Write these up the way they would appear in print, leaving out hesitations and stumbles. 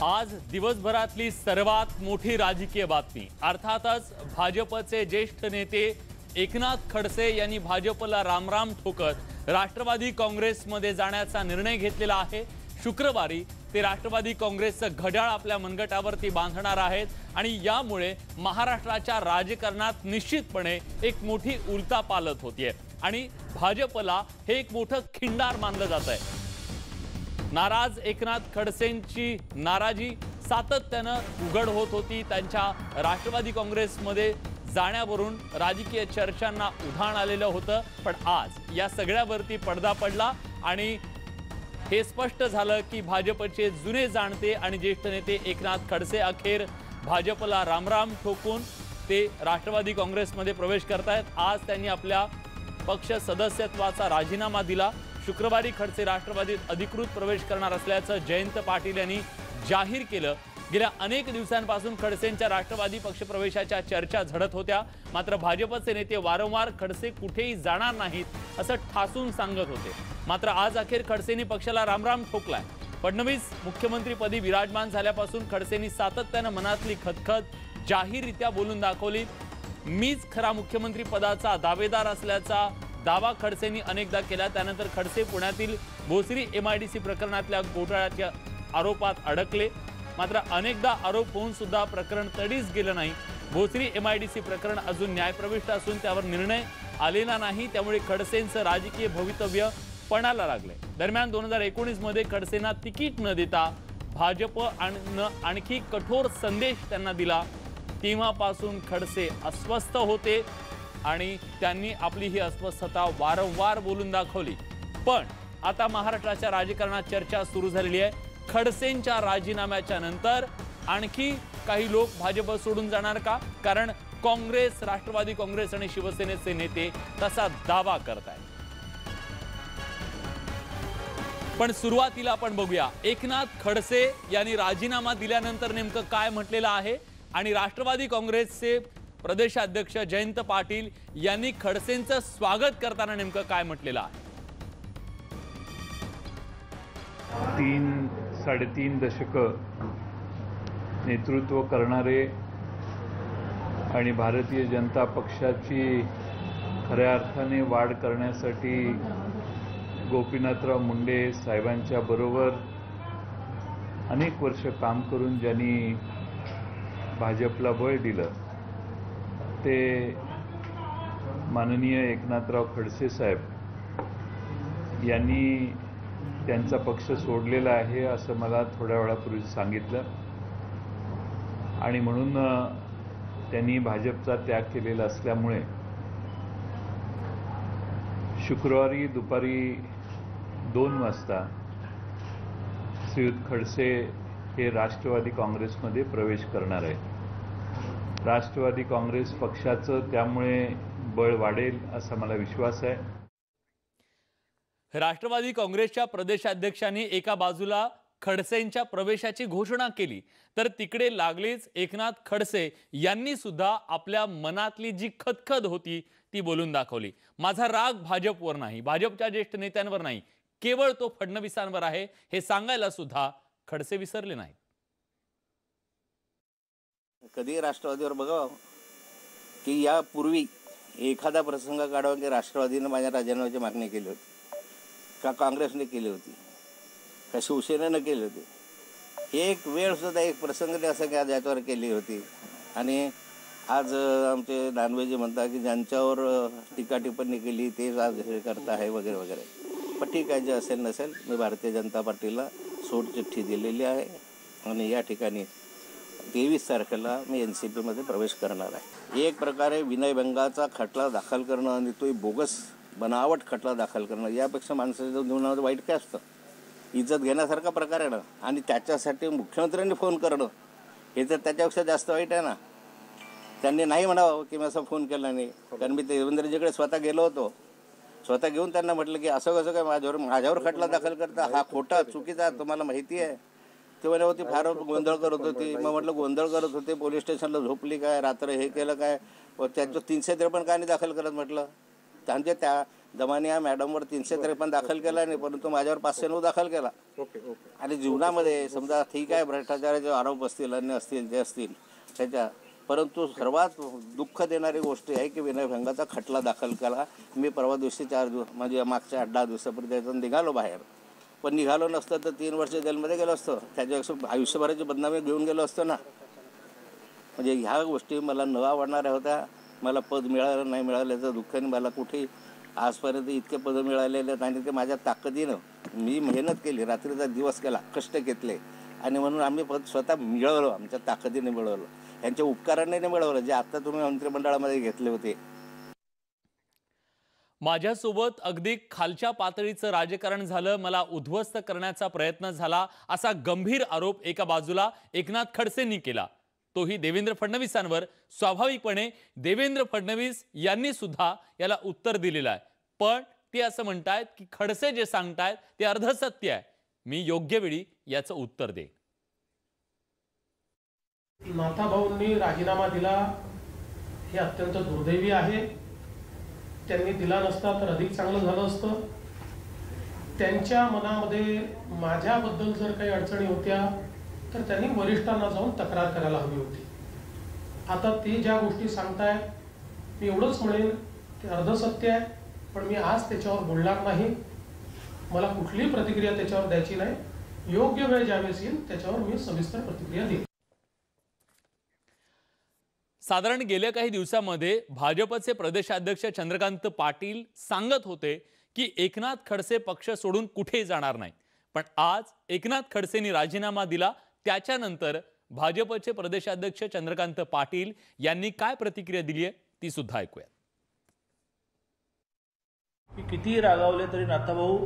आज दिवसभरातली सर्वात मोठी राजकीय बातमी अर्थातच भाजपचे ज्येष्ठ नेते एकनाथ खडसे यांनी भाजपला रामराम ठोकत राष्ट्रवादी काँग्रेसमध्ये जाण्याचा निर्णय घेतलेला आहे। शुक्रवारी ते राष्ट्रवादी काँग्रेसचं घड्याळ आपल्या मनगटावरती बांधणार आहेत आणि यामुळे महाराष्ट्राच्या राजकारणात निश्चितपणे एक मोठी उलथापालथ होतीये आणि भाजपला हे एक मोठं खिंडार मानलं जात आहे। नाराज एकनाथ खडसेंची नाराजी सातत्यानं उघड होत होती। त्यांच्या राष्ट्रवादी काँग्रेसमध्ये जाण्यावरून राजकीय चर्चांना उधाण आलेलं होतं, पण आज या सगळ्यावरती पडदा पडला आणि हे स्पष्ट झालं की भाजपचे जुने जाणते आणि ज्येष्ठ नेते एकनाथ खडसे अखेर भाजपला रामराम ठोकून ते राष्ट्रवादी काँग्रेसमध्ये प्रवेश करतायत। आज त्यांनी आपल्या पक्ष सदस्यत्वाचा राजीनामा दिला। शुक्रवारी खडसे राष्ट्रवादीत अधिकृत प्रवेश करणार असल्याचं जयंत पाटील यांनी जाहीर केलं। गेल्या अनेक दिवसांपासून खडसेंच्या राष्ट्रवादी पक्ष प्रवेशाच्या चर्चा झडत होत्या, मात्र भाजपचे नेते वारंवार खडसे कुठेही जाणार नाहीत असं ठासून सांगत होते। मात्र आज अखेर खडसेंनी पक्षाला रामराम ठोकलाय। फडणवीस मुख्यमंत्रीपदी विराजमान झाल्यापासून खडसेंनी सातत्यानं मनातली खदखद जाहीररित्या बोलून दाखवली। मीच खरा मुख्यमंत्री पदाचा दावेदार असल्याचा दावा खडसेंनी अनेकदा केला। त्यानंतर खडसे पुण्यातील भोसरी MIDC प्रकरणातल्या घोटाळ्याच्या आरोपात अडकले, मात्र अनेकदा आरोप होऊन सुद्धा प्रकरण तडीस गेलं नाही। भोसरी MIDC प्रकरण अजून न्यायप्रविष्ट असून त्यावर निर्णय आलेला नाही, त्यामुळे खडसेंचं राजकीय भवितव्य पणाला लागले। दरम्यान 2019 मध्ये खडसेंना तिकीट न देता भाजप आणखी कठोर संदेश त्यांना दिला। तेव्हापासून खडसे अस्वस्थ होते आणि त्यांनी आपली ही अस्वस्थता वारंवार बोलून दाखवली। पण आता महाराष्ट्राच्या राजकारणात चर्चा सुरू झालेली आहे। खडसेंच्या राजीनाम्याच्या नंतर आणखी काही लोक भाजप सोडून जाणार का? कारण काँग्रेस, राष्ट्रवादी काँग्रेस आणि शिवसेनेचे नेते तसा दावा करतायत। पण सुरुवातीला आपण बघूया एकनाथ खडसे यांनी राजीनामा दिल्यानंतर नेमकं काय म्हटलेलं आहे आणि राष्ट्रवादी काँग्रेसचे प्रदेशाध्यक्ष जयंत पाटील यांनी खडसेंचं स्वागत करताना नेमकं काय म्हटलेलं आहे। 3-3.5 दशक नेतृत्व करणारे आणि भारतीय जनता पक्षाची खऱ्या अर्थाने वाढ करण्यासाठी गोपीनाथराव मुंडे साहेबांच्या बरोबर अनेक वर्ष काम करून ज्यांनी भाजपला बळ दिलं ते माननीय एकनाथराव खडसे साहेब यांनी त्यांचा पक्ष सोडलेला आहे असं मला थोड्या वेळापूर्वी सांगितलं आणि म्हणून त्यांनी भाजपचा त्याग केलेला असल्यामुळे शुक्रवारी दुपारी 2 वाजता श्रीयुत खडसे हे राष्ट्रवादी काँग्रेसमध्ये प्रवेश करणार आहे। राष्ट्रवादी काँग्रेस पक्षाचं त्यामुळे बळ वाढेल असा मला विश्वास आहे। राष्ट्रवादी काँग्रेसच्या प्रदेशाध्यक्षांनी एका बाजूला खडसेंच्या प्रवेशाची घोषणा केली, तर तिकडे लागलीच एकनाथ खडसे यांनी सुद्धा आपल्या मनातली जी खदखद होती ती बोलून दाखवली। माझा राग भाजपवर नाही, भाजपच्या ज्येष्ठ नेत्यांवर नाही, केवळ तो फडणवीसांवर आहे हे सांगायला सुद्धा खडसे विसरले नाहीत। कधी राष्ट्रवादीवर बघावं की यापूर्वी एखादा प्रसंग काढावा की राष्ट्रवादीने माझ्या राजीनाम्याची मागणी केली होती का काँग्रेसने केली होती का शिवसेनेनं केली होती। एक वेळ सुद्धा एक प्रसंग असं की आज याच्यावर केली होती आणि आज आमचे दानवेजी म्हणतात की ज्यांच्यावर टीका टिप्पणी केली तेच आज हे करता आहे वगैरे वगैरे। पण ठीक आहे, जे असेल नसेल, मी भारतीय जनता पार्टीला सोडचिठ्ठी दिलेली आहे आणि या ठिकाणी 23 तारखेला मी NCPमध्ये प्रवेश करणार आहे। एक प्रकारे विनयभंगाचा खटला दाखल करणं आणि तो बोगस बनावट खटला दाखल करणं यापेक्षा माणसाच्या जीवनामध्ये वाईट काय असतं? इज्जत घेण्यासारखा प्रकार आहे ना, आणि त्याच्यासाठी मुख्यमंत्र्यांनी फोन करणं हे तर त्याच्यापेक्षा जास्त वाईट आहे ना। त्यांनी नाही म्हणावं की मी असा फोन केला नाही, कारण मी देवेंद्रजीकडे स्वतः गेलो होतो, स्वतः घेऊन त्यांना म्हटलं की असं कसं काय माझ्यावर खटला दाखल करता, हा खोटा चुकीचा तुम्हाला माहिती आहे। ते म्हणे होती फार गोंधळ करत होती। मग म्हटलं गोंधळ करत होते, पोलीस स्टेशनला झोपली काय, रात्र हे केलं काय, त्याचं 353 का नाही दाखल करत म्हटलं। त्यांचे त्या दमाने या मॅडमवर 353 दाखल केला नाही, परंतु माझ्यावर 509 दाखल केला. आणि जीवनामध्ये समजा ठीक आहे, भ्रष्टाचाराचे आरोप असतील, अन्य असतील, जे असतील त्याच्या, परंतु सर्वात दुःख देणारी गोष्ट आहे की विनयभंगाचा खटला दाखल केला. मी परवा दिवशी 4 दिवस म्हणजे मागच्या 8-10 दिवसापूर्वी त्यातून निघालो बाहेर. पण निघालो नसतं तर 3 वर्ष जेलमध्ये गेलो असतो. त्याच्यापेक्षा आयुष्यभराची बदनामी घेऊन गेलो असतो ना. म्हणजे ह्या गोष्टी मला न आवडणाऱ्या होत्या. मला पद मिळालं नाही मिळाल्याचं दुःखाने मला कुठे आजपर्यंत इतके पदं मिळालेले आहेत आणि ते माझ्या ताकदीनं मी मेहनत केली, रात्रीचा दिवस केला, कष्ट घेतले आणि म्हणून आम्ही पद स्वतः मिळवलं, आमच्या ताकदीने मिळवलं, यांच्या उपकाराने मिळवलं, जे आता तुम्ही मंत्रिमंडळामध्ये घेतले होते. माझ्यासोबत अगदी खालच्या पातळीचं राजकारण झालं, मला उद्ध्वस्त करण्याचा प्रयत्न झाला, असा गंभीर आरोप एका बाजूला एकनाथ खडसेंनी केला, तोही देवेंद्र फडणवीसांवर. स्वाभाविकपणे देवेंद्र फडणवीस यांनी सुद्धा याला उत्तर दिलेलं आहे. पण ते असं म्हणतायत की खडसे जे सांगतायत ते अर्धसत्य आहे. मी योग्य वेळी याचं उत्तर देईन. नाथाभाऊंनी राजीनामा दिला हे अत्यंत दुर्दैवी आहे. त्यांनी दिला नसता तर अधिक चांगलं झालं असतं. त्यांच्या मनामध्ये माझ्याबद्दल जर काही अडचणी होत्या तर त्यांनी वरिष्ठांना जाऊन तक्रार करायला हवी होती. आता ते ज्या गोष्टी सांगतायत मी एवढंच म्हणेन ते अर्धसत्य आहे. पण मी आज त्याच्यावर बोलणार नाही. मला कुठलीही प्रतिक्रिया त्याच्यावर द्यायची नाही. योग्य वेळ ज्यावेळेस येईल त्याच्यावर मी सविस्तर प्रतिक्रिया देईन. साधारण गेल्या काही दिवसांमध्ये भाजपचे प्रदेशाध्यक्ष चंद्रकांत पाटील सांगत होते की एकनाथ खडसे पक्ष सोडून कुठेही जाणार नाही. पण आज एकनाथ खडसेंनी राजीनामा दिला. त्याच्यानंतर भाजपचे प्रदेशाध्यक्ष चंद्रकांत पाटील यांनी काय प्रतिक्रिया दिली आहे ती सुद्धा ऐकूया. किती रागावले तरी नाथाभाऊ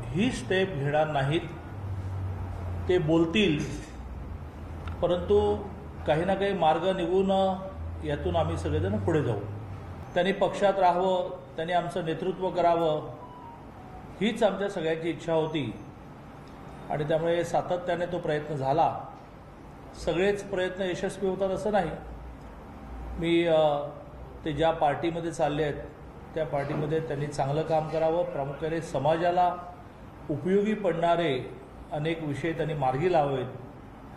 ही स्टेप घेणार नाहीत. ते बोलतील, परंतु काही ना काही मार्ग निघून यातून आम्ही सगळेजण पुढे जाऊ. त्यांनी पक्षात राहावं, त्यांनी आमचं नेतृत्व करावं, हीच आमच्या सगळ्यांची इच्छा होती. आणि त्यामुळे सातत्याने तो प्रयत्न झाला. सगळेच प्रयत्न यशस्वी होतात असं नाही. मी ते ज्या पार्टीमध्ये चालले आहेत त्या पार्टीमध्ये त्यांनी चांगलं काम करावं, प्रामुख्याने समाजाला उपयोगी पडणारे अनेक विषय त्यांनी मार्गी लावावेत,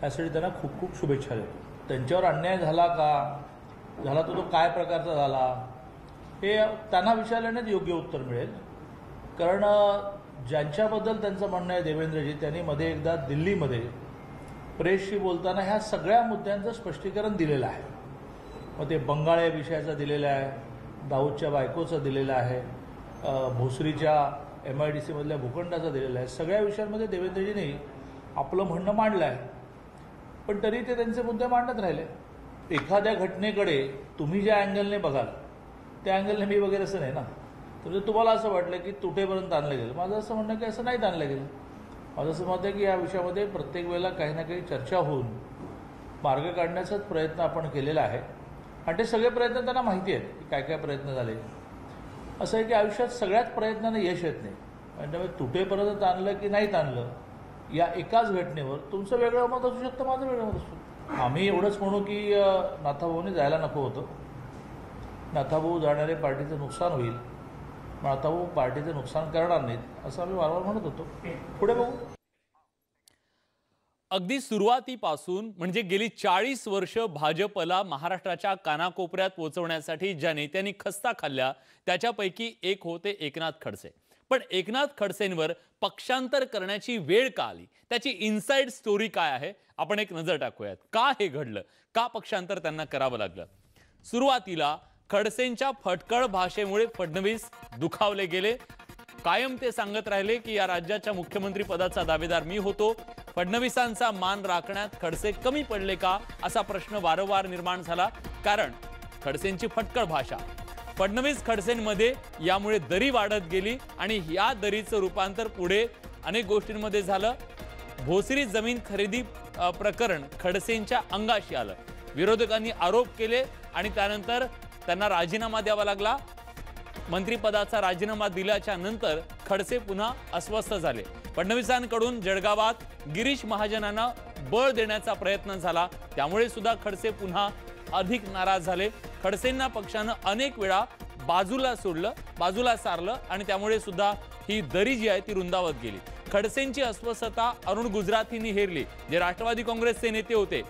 यासाठी त्यांना खूप खूप शुभेच्छा देतो. त्यांच्यावर अन्याय झाला का झाला, तो काय प्रकारचा झाला हे त्यांना विचारल्यानेच योग्य उत्तर मिळेल. कारण ज्यांच्याबद्दल त्यांचं म्हणणं आहे देवेंद्रजी, त्यांनी मध्ये एकदा दिल्लीमध्ये प्रेसशी बोलताना ह्या सगळ्या मुद्द्यांचं स्पष्टीकरण दिलेलं आहे. मग ते बंगाळे विषयाचं दिलेलं आहे, दाऊदच्या बायकोचं दिलेलं आहे, भोसरीच्या MIDC मधल्या भूखंडाचं दिलेलं आहे. सगळ्या विषयांमध्ये देवेंद्रजींनी आपलं म्हणणं मांडलं आहे. पण तरी ते त्यांचे मुद्दे मांडत राहिले. एखाद्या घटनेकडे तुम्ही ज्या अँगलने बघाल त्या अँगलने मी वगैरे असं नाही ना. तर तुम्हाला असं वाटलं की तुटेपर्यंत आणलं गेलं, माझं असं म्हणणं की असं नाहीच आणलं गेलं. माझं असं मत आहे की या विषयामध्ये प्रत्येक वेळेला काही ना काही चर्चा होऊन मार्ग काढण्याचाच प्रयत्न आपण केलेला आहे. आणि ते सगळे प्रयत्न त्यांना माहिती आहेत की काय काय प्रयत्न झाले. असं आहे की आयुष्यात सगळ्याच प्रयत्नांना यश येत नाही. आणि त्यामुळे तुटेपर्यंत आणलं की नाहीत आणलं या एकाच घटनेवर तुमचं वेगळं मत असू शकतं, माझं वेगळं मत असू शकतं. आम्ही एवढंच म्हणू की नाथाभाऊने जायला नको होतं. नाथाभाऊ जाणारे पार्टीचं नुकसान होईल, नाथाभाऊ पार्टीचं नुकसान करणार नाहीत असं आम्ही वारंवार म्हणत होतो. पुढे बघू. अगदी सुरुवातीपासून म्हणजे गेली 40 वर्ष भाजपला महाराष्ट्राच्या कानाकोपऱ्यात पोहोचवण्यासाठी ज्या नेत्यांनी खस्ता खाल्ल्या त्याच्यापैकी एक होते एकनाथ खडसे. पण एकनाथ खडसेंवर पक्षांतर करण्याची वेळ का आली, त्याची इनसाइड स्टोरी काय आहे आपण एक नजर टाकूयात. का हे घडलं, का पक्षांतर त्यांना करावं लागलं. सुरुवातीला खडसेंच्या फटकळ भाषेमुळे फडणवीस दुखावले गेले. कायम ते सांगत राहिले की या राज्याच्या मुख्यमंत्री पदाचा दावेदार मी होतो. फडणवीसांचा मान राखण्यात खडसे कमी पडले का असा प्रश्न वारंवार निर्माण झाला. कारण खडसेंची फटकळ भाषा, फडणवीस खडसेंमध्ये यामुळे दरी वाढत गेली आणि या दरीचं रूपांतर पुढे अनेक गोष्टींमध्ये झालं. भोसरी जमीन खरेदी प्रकरण खडसेंच्या अंगाशी आलं. विरोधकांनी आरोप केले आणि त्यानंतर त्यांना राजीनामा द्यावा लागला. मंत्रिपदाचा राजीनामा दिल्याच्या नंतर खडसे पुन्हा अस्वस्थ झाले. फडणवीसांकडून जळगावात गिरीश महाजनांना बळ देण्याचा प्रयत्न झाला, त्यामुळे सुद्धा खडसे पुन्हा अधिक नाराज झाले. खडसेंना पक्षानं अनेक वेळा बाजूला सोडलं, बाजूला सारलं आणि त्यामुळे सुद्धा ही दरी जी आहे ती रुंदावत गेली. खडसेंची अस्वस्थता अरुण गुजराथींनी हेरली, जे राष्ट्रवादी काँग्रेसचे नेते होते.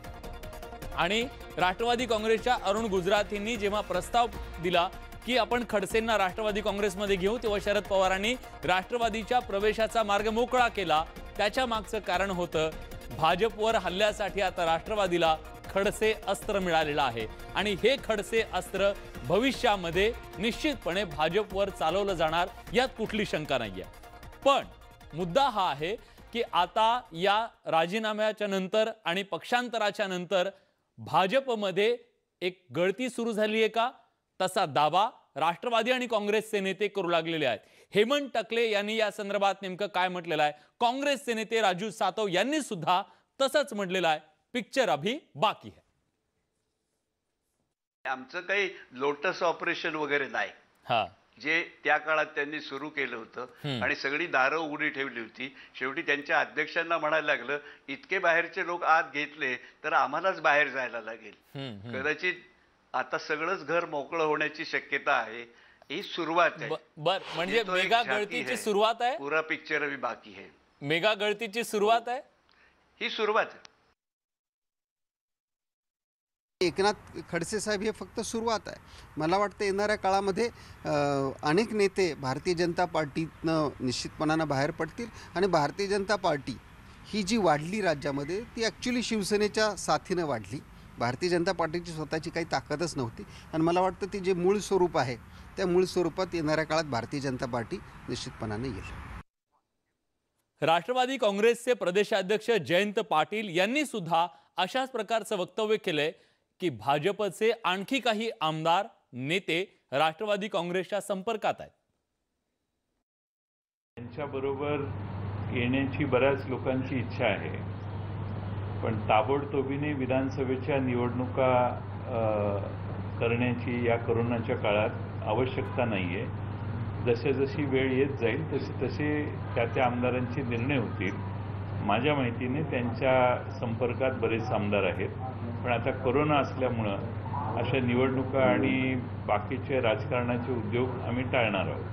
आणि राष्ट्रवादी काँग्रेसच्या अरुण गुजराथींनी जेव्हा प्रस्ताव दिला की आपण खडसेंना राष्ट्रवादी काँग्रेसमध्ये घेऊ, तेव्हा शरद पवारांनी राष्ट्रवादीच्या प्रवेशाचा मार्ग मोकळा केला. त्याच्या मागचं कारण होतं भाजपवर हल्ल्यासाठी आता राष्ट्रवादीला खडसे अस्त्र मिळालेलं आहे आणि हे खडसे अस्त्र भविष्यामध्ये निश्चितपणे भाजपवर चालवलं जाणार, यात कुठली शंका नाहीये. पण मुद्दा हा आहे की आता या राजीनाम्याच्या नंतर आणि पक्षांतराच्या नंतर भाजपमध्ये एक गळती सुरू झाली आहे का, तसा दावा राष्ट्रवादी आणि काँग्रेसचे नेते करू लागलेले आहेत. हेमंत टकले यांनी या संदर्भात नेमकं काय म्हटलेलं आहे, काँग्रेसचे नेते राजू सातव यांनी सुद्धा तसंच म्हटलेलं आहे, पिक्चर अभी बाकी है. आमचं काही लोटस ऑपरेशन वगैरे नाही, जे त्या काळात त्यांनी सुरू केलं होतं आणि सगळी दारं उघडी ठेवली होती. शेवटी त्यांच्या अध्यक्षांना म्हणायला लागलं, इतके बाहेरचे लोक आत घेतले तर आम्हालाच बाहेर जायला लागेल. कदाचित आता सगळंच घर मोकळं होण्याची शक्यता आहे. ही सुरुवात आहे. बर, म्हणजे मेगा गळतीची सुरुवात आहे. पुरा पिक्चर अभी बाकी है. मेगा गळतीची सुरुवात आहे. ही सुरुवात आहे. एकनाथ खडसे साहेब हे फक्त सुरुवात आहे. मला वाटतं येणाऱ्या काळामध्ये अनेक नेते भारतीय जनता पार्टीतनं निश्चितपणानं बाहेर पडतील आणि भारतीय जनता पार्टी ही जी वाढली राज्यामध्ये ती ॲक्च्युली शिवसेनेच्या साथीनं वाढली. भारतीय जनता पार्टीची स्वतःची काही ताकदच नव्हती आणि मला वाटतं ती जे मूळ स्वरूप आहे त्या मूळ स्वरूपात येणाऱ्या काळात भारतीय जनता पार्टी निश्चितपणाने येईल. राष्ट्रवादी काँग्रेसचे प्रदेशाध्यक्ष जयंत पाटील यांनी सुद्धा अशाच प्रकारचं वक्तव्य केलंय की भाजपचे आणखी काही आमदार नेते राष्ट्रवादी काँग्रेसच्या संपर्कात आहेत. त्यांच्याबरोबर येण्याची बऱ्याच लोकांची इच्छा आहे, पण ताबडतोबीने विधानसभेच्या निवडणुका करण्याची या कोरोनाच्या काळात आवश्यकता नाही आहे. जशी वेळ येत जाईल तसे त्या आमदारांचे निर्णय होतील. माझ्या माहितीने त्यांच्या संपर्कात बरेच आमदार आहेत, पण आता कोरोना असल्यामुळं अशा निवडणुका आणि बाकीचे राजकारणाचे उद्योग आम्ही टाळणार आहोत.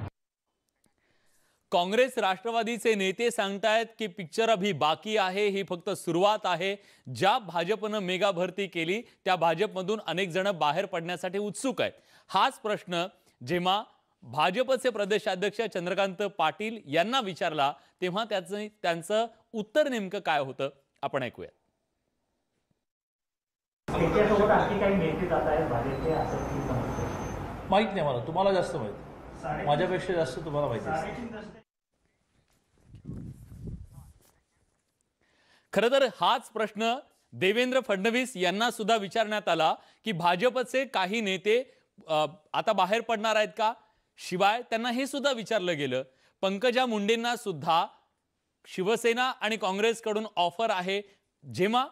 काँग्रेस राष्ट्रवादीचे नेते सांगतायत की पिक्चर अभी बाकी आहे, ही फक्त सुरुवात आहे. ज्या भाजपनं मेगा भरती केली त्या भाजपमधून अनेक जण बाहेर पडण्यासाठी उत्सुक आहेत. हाच प्रश्न जेव्हा भाजपचे प्रदेशाध्यक्ष चंद्रकांत पाटील यांना विचारला तेव्हा त्यांचं उत्तर नेमकं काय होतं आपण ऐकूया. माहित नाही मला, तुम्हाला जास्त माहिती, माझ्यापेक्षा जास्त तुम्हाला माहिती. खरं तर हाच प्रश्न देवेंद्र फडणवीस यांना सुद्धा विचारण्यात आला की भाजपचे काही नेते आता बाहेर पडणार आहेत का. शिवाय त्यांना हे सुद्धा विचारलं गेलं, पंकजा मुंडेंना सुद्धा शिवसेना आणि काँग्रेसकडून ऑफर आहे. जेव्हा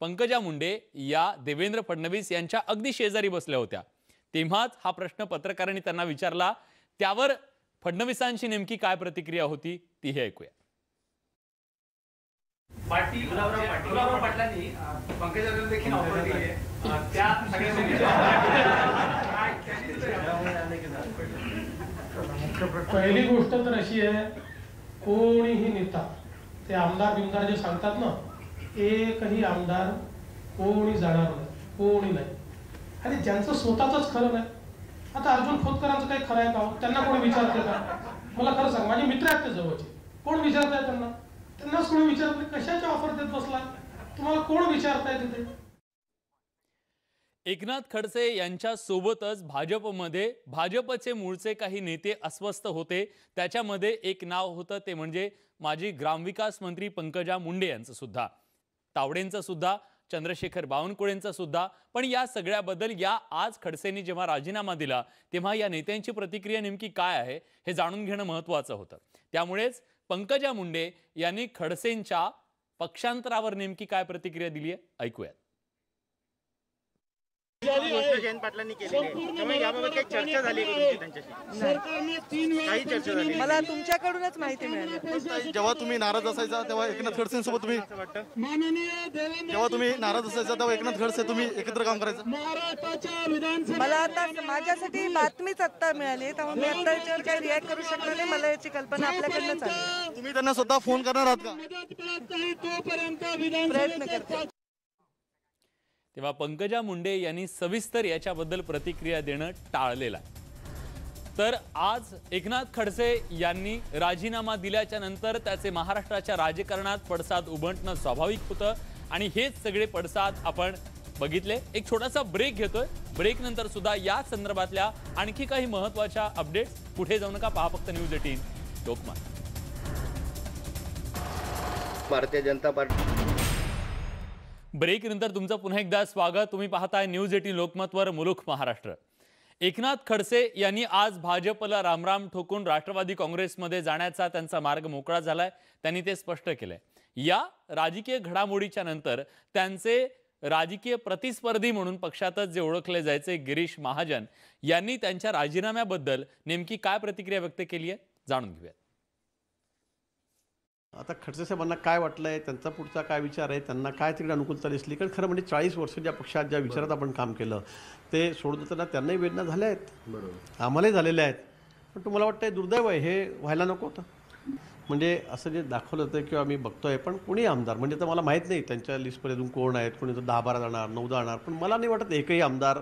पंकजा मुंडे या देवेंद्र फडणवीस यांच्या अगदी शेजारी बसल्या होत्या तेव्हाच हा प्रश्न पत्रकारांनी त्यांना विचारला. त्यावर फडणवीसांची नेमकी काय प्रतिक्रिया होती ती हे ऐकूया. गुलाबराव पाटलांनी पंकजाला देखील ऑफर दिली आहे. पहिली गोष्ट तर अशी आहे, कोणीही नेता ते आमदार बिमदार जे सांगतात ना, एकही आमदार कोणी जाणार नाही, कोणी नाही. आणि ज्यांचं स्वतःच खरं नाही, आता अर्जुन खोतकरांचं काही खरं आहे का, त्यांना कोणी विचारते का. मला खरं सांग, माझे मित्र आहेत ते जवळचे, कोण विचारताय त्यांना, त्यांनाच कोणी विचारत नाही. कशाची ऑफर देत बसला, तुम्हाला कोण विचारताय तिथे. एकनाथ खडसे यांच्या सोबतच भाजपमध्ये भाजपचे मूळचे काही नेते अस्वस्थ होते. त्याच्यामध्ये एक नाव होतं ते म्हणजे माजी ग्रामविकास मंत्री पंकजा मुंडे यांचं सुद्धा, तावडेंचं सुद्धा, चंद्रशेखर बावनकुळेंचं सुद्धा. पण या सगळ्याबद्दल या आज खडसेंनी जेव्हा राजीनामा दिला तेव्हा या नेत्यांची प्रतिक्रिया नेमकी काय आहे हे जाणून घेणं महत्त्वाचं होतं. त्यामुळेच पंकजा मुंडे यांनी खडसेंच्या पक्षांतरावर नेमकी काय प्रतिक्रिया दिली आहे ऐकूयात. जयंत पाटलांनी केलेली आहे, त्यामुळे याबाबत काही चर्चा झाली का तुमची त्यांच्याशी? काही चर्चा झाली? मला तुमच्याकडूनच माहिती मिळाली. जेव्हा तुम्ही नाराज असायचा तेव्हा एकनाथ खडसेंसोबत तुम्ही जेव्हा तुम्ही नाराज असायचा तेव्हा एकनाथ खडसे तुम्ही एकत्र काम करायचं? मला आता माझ्यासाठी बातमीच आत्ता मिळाली, त्यामुळे मी आता याच्यावर काही रिॲक्ट करू शकणार नाही. मला याची कल्पना आपल्याकडनंच आली. तुम्ही त्यांना स्वतः फोन करणार आहात का? प्रयत्न करते. तेव्हा पंकजा मुंडे यांनी सविस्तर याच्याबद्दल प्रतिक्रिया देणं टाळलेलं आहे. तर आज एकनाथ खडसे यांनी राजीनामा दिल्याच्या नंतर त्याचे महाराष्ट्राच्या राजकारणात पडसाद उमटणं स्वाभाविक होतं आणि हेच सगळे पडसाद आपण बघितले. एक छोटासा ब्रेक घेतोय. ब्रेक नंतर सुद्धा या संदर्भातल्या आणखी काही महत्त्वाच्या अपडेट्स. पुढे जाऊ नका, पहा फक्त news 18 Lokmat. Bharatiya Janata party break नंतर तुमचं पुन्हा एकदा स्वागत. तुम्ही पाहताय न्यूज 18 लोकमतवर मुलुख महाराष्ट्र. एकनाथ खडसे यांनी आज भाजपला रामराम ठोकून राष्ट्रवादी काँग्रेसमध्ये जाण्याचा त्यांचा मार्ग मोकळा झालाय. त्यांनी ते स्पष्ट केलंय. या राजकीय घडामोडीच्या नंतर त्यांचे राजकीय प्रतिस्पर्धी म्हणून पक्षातच जे ओळखले जायचे गिरीश महाजन यांनी त्यांच्या राजीनाम्याबद्दल नेमकी काय प्रतिक्रिया व्यक्त केली आहे जाणून घेऊया. आता खडसे साहेबांना काय वाटलंय, त्यांचा पुढचा काय विचार आहे, त्यांना काय तिकडे अनुकूलता दिसली? कारण खरं म्हणजे 40 वर्ष ज्या पक्षात ज्या विचारात आपण काम केलं ते सोडून देताना त्यांनाही वेदना झाल्या आहेत, बरोबर, आम्हालाही झालेल्या आहेत. पण तुम्हाला वाटतं दुर्दैव आहे, हे व्हायला नको होतं. म्हणजे असं जे दाखवलं होतं किंवा मी बघतोय, पण कोणी आमदार म्हणजे तर मला माहीत नाही त्यांच्या लिस्टमध्ये अजून कोण आहेत, कोणी तर 10-12 जाणार, 9 जाणार, पण मला नाही वाटत एकही आमदार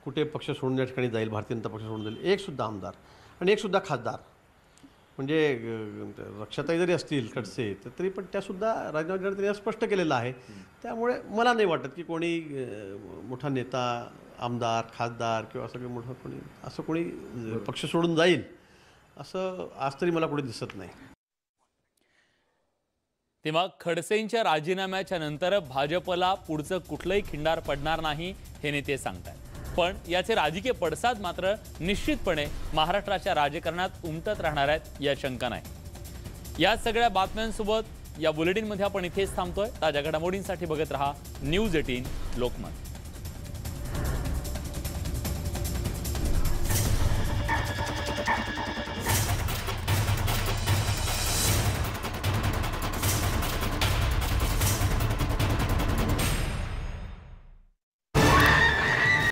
कुठे पक्ष सोडून या ठिकाणी जाईल, भारतीय जनता पक्ष सोडून जाईल. एकसुद्धा आमदार आणि एकसुद्धा खासदार म्हणजे रक्षाताई जरी असतील खडसे तर तरी पण त्यासुद्धा राजीनामा त्यांनी स्पष्ट केलेलं आहे. त्यामुळे मला नाही वाटत की कोणी मोठा नेता, आमदार, खासदार किंवा असं काही मोठं कोणी असं कोणी पक्ष सोडून जाईल असं आज तरी मला कुठे दिसत नाही. तेव्हा खडसेंच्या राजीनाम्याच्या नंतर भाजपला पुढचं कुठलंही खिंडार पडणार नाही हे नेते सांगतात. पण याचे राजकीय पडसाद मात्र निश्चितपणे महाराष्ट्राच्या राजकारणात उमटत राहणार आहेत या शंका नाही. या सगळ्या बातम्यांसोबत या बुलेटिनमध्ये आपण इथेच थांबतोय. ताज्या घडामोडींसाठी बघत रहा न्यूज 18 लोकमत.